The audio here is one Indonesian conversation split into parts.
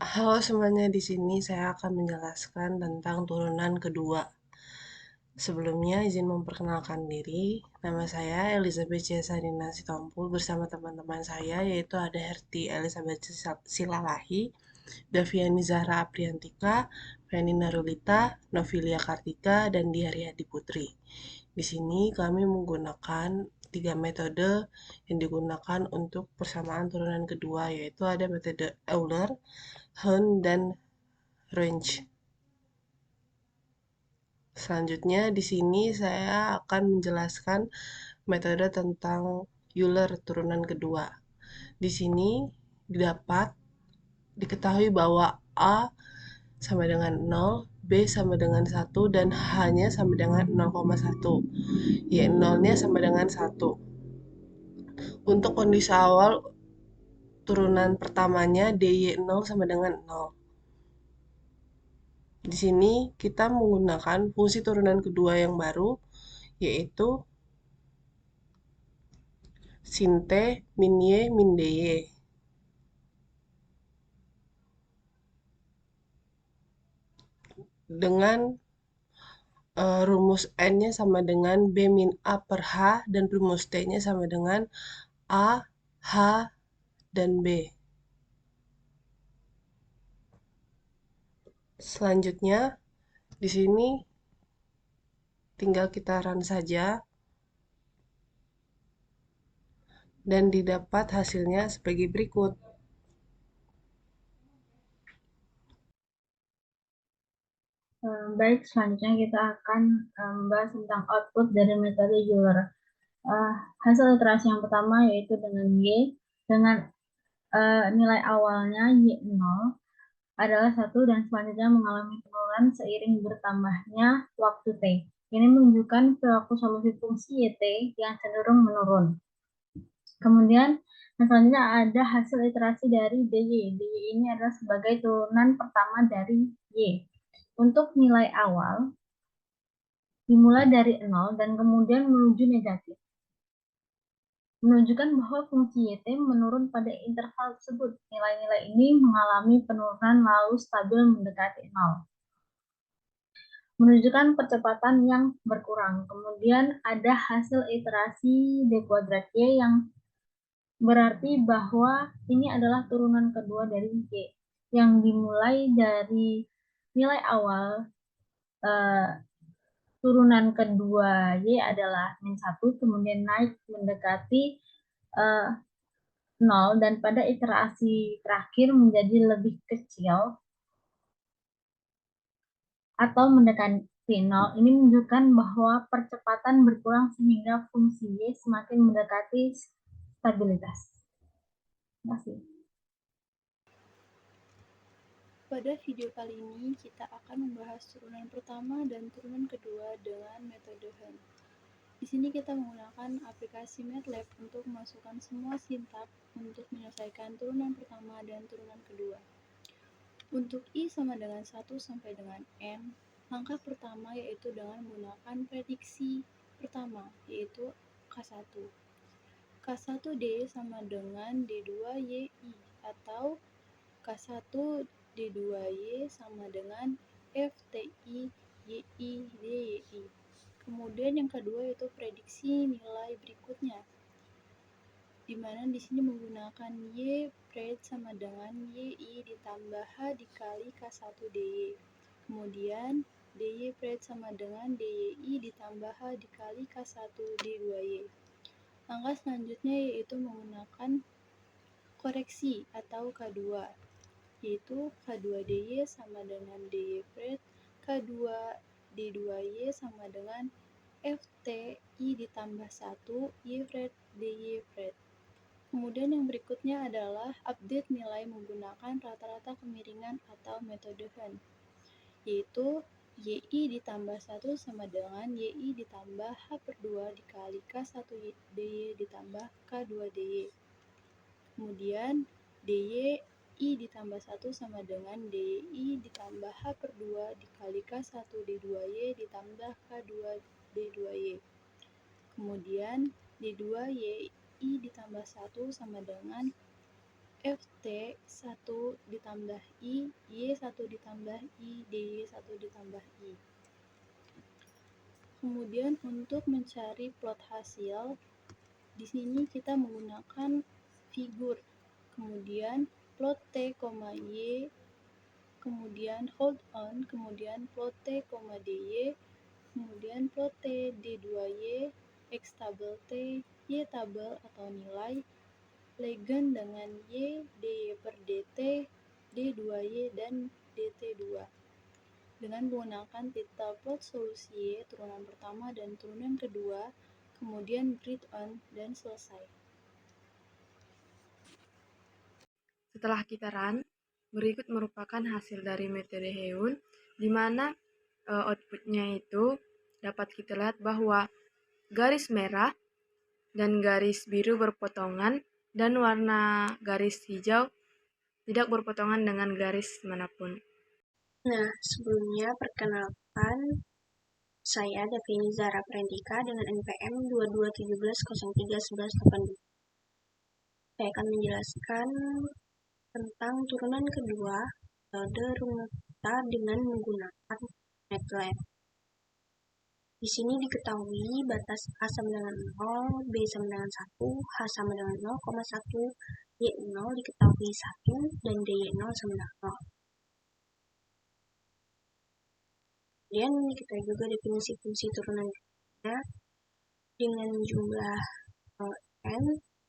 Halo semuanya, di sini saya akan menjelaskan tentang turunan kedua. Sebelumnya izin memperkenalkan diri, nama saya Elizabeth C. Sarina Sitompul bersama teman-teman saya yaitu ada Herti Elizabeth Silalahi, Daviani Zahra Apriantika, Feni Narulita, Novilia Kartika, dan Diaryadi Putri. Di sini kami menggunakan tiga metode yang digunakan untuk persamaan turunan kedua, yaitu ada metode Euler, Hahn, dan Runge. Selanjutnya di sini saya akan menjelaskan metode tentang Euler turunan kedua. Di sini dapat diketahui bahwa A sama dengan 0, B sama dengan 1, dan H-nya sama dengan 0,1. Y 0-nya sama dengan 1. Untuk kondisi awal turunan pertamanya DY0 sama dengan 0. Di sini kita menggunakan fungsi turunan kedua yang baru, yaitu sin T min Y min DY. Dengan rumus N-nya sama dengan B min A per H, dan rumus T-nya sama dengan A, H, dan B. Selanjutnya, di sini tinggal kita run saja, dan didapat hasilnya sebagai berikut. Baik, selanjutnya kita akan membahas tentang output dari metode Euler. Hasil iterasi yang pertama yaitu dengan Y, dengan nilai awalnya Y0 adalah 1 dan selanjutnya mengalami penurunan seiring bertambahnya waktu T. Ini menunjukkan perilaku solusi fungsi YT yang cenderung menurun. Kemudian selanjutnya ada hasil iterasi dari DY. DY ini adalah sebagai turunan pertama dari Y. Untuk nilai awal dimulai dari 0 dan kemudian menuju negatif, menunjukkan bahwa fungsi YT menurun pada interval tersebut. Nilai-nilai ini mengalami penurunan lalu stabil mendekati 0, menunjukkan percepatan yang berkurang. Kemudian ada hasil iterasi D kuadrat Y yang berarti bahwa ini adalah turunan kedua dari Y, yang dimulai dari nilai awal turunan kedua Y adalah min 1, kemudian naik mendekati 0, dan pada iterasi terakhir menjadi lebih kecil atau mendekati 0. Ini menunjukkan bahwa percepatan berkurang sehingga fungsi Y semakin mendekati stabilitas. Terima kasih. Pada video kali ini, kita akan membahas turunan pertama dan turunan kedua dengan metode Hahn. Di sini kita menggunakan aplikasi MATLAB untuk memasukkan semua sintak untuk menyelesaikan turunan pertama dan turunan kedua. Untuk I sama dengan 1 sampai dengan N, langkah pertama yaitu dengan menggunakan prediksi pertama, yaitu K1. K1D sama dengan D2YI atau K1 D2Y sama dengan FTI YI DYI. Kemudian yang kedua yaitu prediksi nilai berikutnya, di mana di sini menggunakan Y pred sama dengan YI ditambah H dikali K1 DY. Kemudian DY pred sama dengan DYI ditambah H dikali K1 D2Y. Langkah selanjutnya yaitu menggunakan koreksi atau K2, yaitu K2DY sama dengan DY pred, K2D2Y sama dengan FTI ditambah 1 Y pred DY pred. Kemudian yang berikutnya adalah update nilai menggunakan rata-rata kemiringan atau metode Hahn, yaitu YI ditambah 1 sama dengan YI ditambah H per 2 dikali K1 DY ditambah K2 DY. Kemudian DY I ditambah 1 sama dengan DY ditambah H per 2 dikali K1 D2Y ditambah K2 D2Y. Kemudian D2Y I ditambah 1 sama dengan FT 1 ditambah I, Y1 ditambah I, DY1 ditambah I. Kemudian untuk mencari plot hasil, di sini kita menggunakan figur, kemudian plot T, Y, kemudian hold on, kemudian plot T, DY, kemudian plot T, D2Y, X tabel T, Y tabel atau nilai, Legend dengan Y, DY per DT, D2Y, dan DT2. Dengan menggunakan pita plot solusi Y turunan pertama dan turunan kedua, kemudian grid on, dan selesai. Setelah kita run, berikut merupakan hasil dari metode Heun, di mana outputnya itu dapat kita lihat bahwa garis merah dan garis biru berpotongan dan warna garis hijau tidak berpotongan dengan garis manapun. Nah, sebelumnya perkenalkan, saya Davini Zara Prendika dengan NPM 2217031182. Saya akan menjelaskan tentang turunan kedua metode rungkita dengan menggunakan MATLAB. Di sini diketahui batas A sama dengan 0, B sama dengan 1, H sama dengan 0,1, Y0 diketahui 1, dan DY0 sama dengan 0. Kemudian kita juga definisi fungsi turunan kedua dengan jumlah N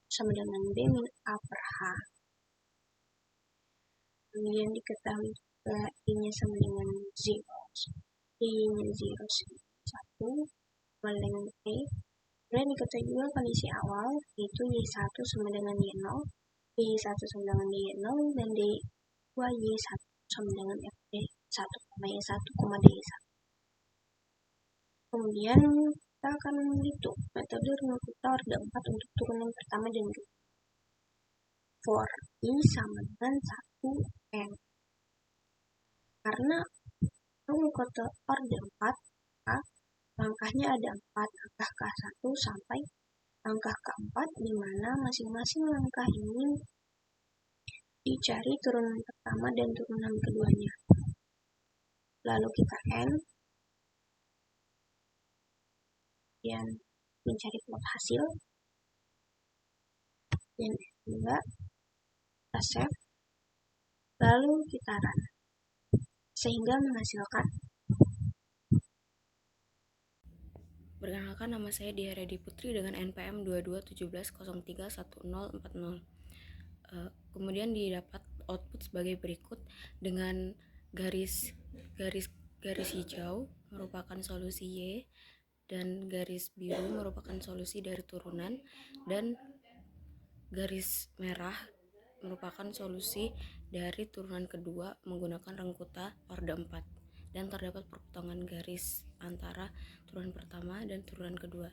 sama dengan B min A per H. Kemudian diketahui juga I-nya sama dengan 0, Y-nya 0 1, length T. Kemudian diketahui juga kondisi awal, yaitu Y1 sama dengan Y0, Y1 sama dengan Y0, dan Y2Y1 sama dengan FD1, Y1, DY1. Kemudian kita akan menghitung metode rungkita orde 4 untuk turunan pertama dan kedua. For I sama dengan 1N. Karena rungkita orde 4, langkahnya ada 4, langkah ke-1 sampai langkah ke-4, di mana masing-masing langkah ini dicari turunan pertama dan turunan keduanya. Lalu kita N, dan mencari plot hasil, dan juga kita save, lalu kita run, sehingga menghasilkan. Perkenalkan, nama saya Diah Redi Putri dengan NPM 2217031040. Kemudian didapat output sebagai berikut dengan garis hijau merupakan solusi Y dan garis biru merupakan solusi dari turunan, dan garis merah merupakan solusi dari turunan kedua menggunakan rengkuta orde 4, dan terdapat perpotongan garis antara turunan pertama dan turunan kedua.